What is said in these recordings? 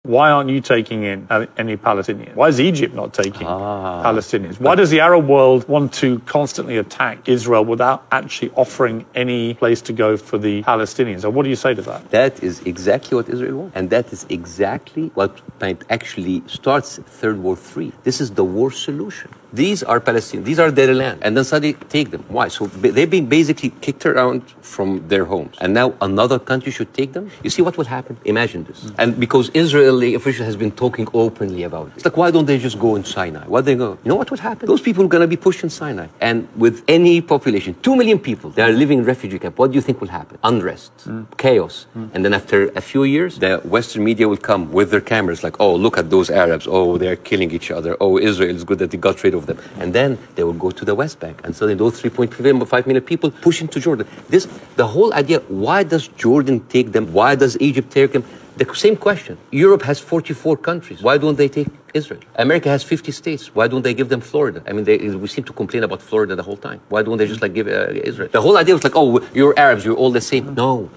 Why aren't you taking in any Palestinians? Why is Egypt not taking Palestinians? Why does the Arab world want to constantly attack Israel without actually offering any place to go for the Palestinians? And what do you say to that? That is exactly what Israel wants. And that is exactly what actually starts Third War III. This is the war solution. These are Palestinians. These are their land. And then suddenly take them. Why? So they've been basically kicked around from their homes. And now another country should take them? You see what will happen? Imagine this. And because Israeli official has been talking openly about it. It's like, why don't they just go in Sinai? Why they go? You know what would happen? Those people are going to be pushed in Sinai. And with any population, 2 million people, they are living in refugee camp. What do you think will happen? Unrest, chaos. And then after a few years, the Western media will come with their cameras like, oh, look at those Arabs. Oh, they're killing each other. Oh, Israel is good that they got rid of them. And then they will go to the West Bank. And suddenly those 3.5 million people push into Jordan. The whole idea, why does Jordan take them? Why does Egypt take them? The same question. Europe has 44 countries. Why don't they take Israel? America has 50 states. Why don't they give them Florida? I mean, we seem to complain about Florida the whole time. Why don't they just give Israel? The whole idea was like, oh, you're Arabs, you're all the same. No.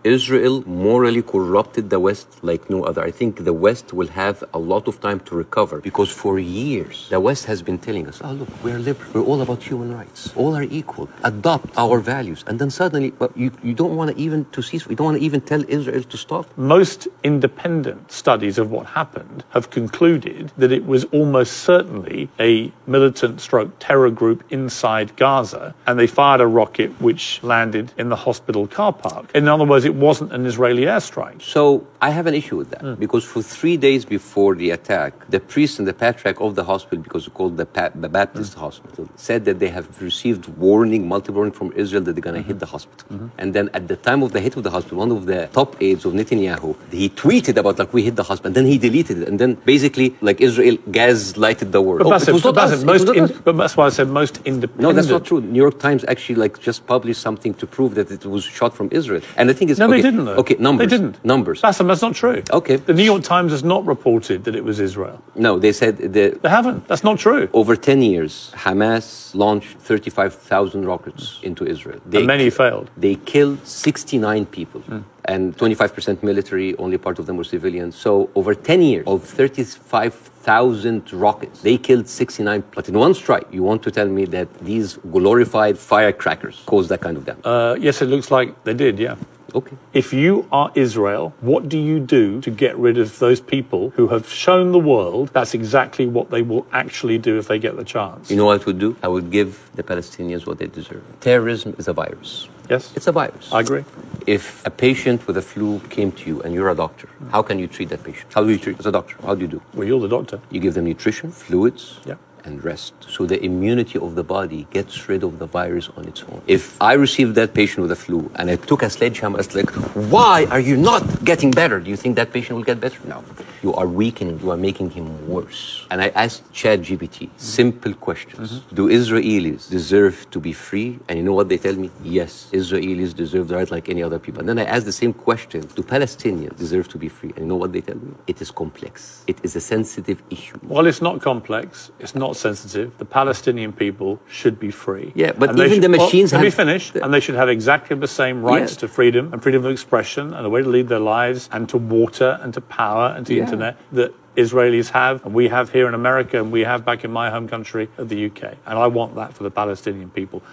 Israel morally corrupted the West like no other. I think the West will have a lot of time to recover because for years, the West has been telling us, oh, look, we're liberal. We're all about human rights. All are equal. Adopt our values. And then suddenly, you don't want to even cease. We don't want to even tell Israel to stop. Most independent studies of what happened have concluded that it was almost certainly a militant stroke terror group inside Gaza, and they fired a rocket which landed in the hospital car park. In other words, it wasn't an Israeli airstrike. So I have an issue with that because for 3 days before the attack, the priest and the patriarch of the hospital, because it's called the Baptist hospital, said that they have received multiple warning from Israel that they're going to hit the hospital. And then at the time of the hit of the hospital, one of the top aides of Netanyahu, he tweeted about we hit the hospital, and then he deleted it, and then basically Israel gaslighted the world. But that's why I said most independent. No, that's not true. New York Times actually just published something to prove that it was shot from Israel, and the thing is, no, they didn't. Though. Okay, numbers. They didn't. Numbers. That's not true. Okay. The New York Times has not reported that it was Israel. No, they said they haven't. That's not true. Over 10 years, Hamas launched 35,000 rockets into Israel. And many failed. They killed 69 people. And 25% military, only part of them were civilians. So over 10 years of 35,000 rockets, they killed 69. But in one strike, you want to tell me that these glorified firecrackers caused that kind of damage? Yes, it looks like they did, yeah. Okay. If you are Israel, what do you do to get rid of those people who have shown the world that's exactly what they will actually do if they get the chance? You know what I would do? I would give the Palestinians what they deserve. Terrorism is a virus. Yes. It's a virus. I agree. If a patient with a flu came to you and you're a doctor, how can you treat that patient? How do you treat as a doctor? How do you do? Well, you're the doctor. You give them nutrition, fluids, yeah, and rest. So the immunity of the body gets rid of the virus on its own. If I received that patient with a flu and I took a sledgehammer, it's like, why are you not getting better? Do you think that patient will get better? No. You are weakening, you are making him worse. And I asked ChatGPT simple questions. Do Israelis deserve to be free? And you know what they tell me? Yes, Israelis deserve the right like any other people. And then I asked the same question. Do Palestinians deserve to be free? And you know what they tell me? It is complex. It is a sensitive issue. Well, it's not complex. It's not sensitive. The Palestinian people should be free. Yeah, but even the machines have... Let me finish. And they should have exactly the same rights to freedom and freedom of expression and a way to lead their lives and to water and to power and to internet that Israelis have and we have here in America and we have back in my home country of the UK. And I want that for the Palestinian people.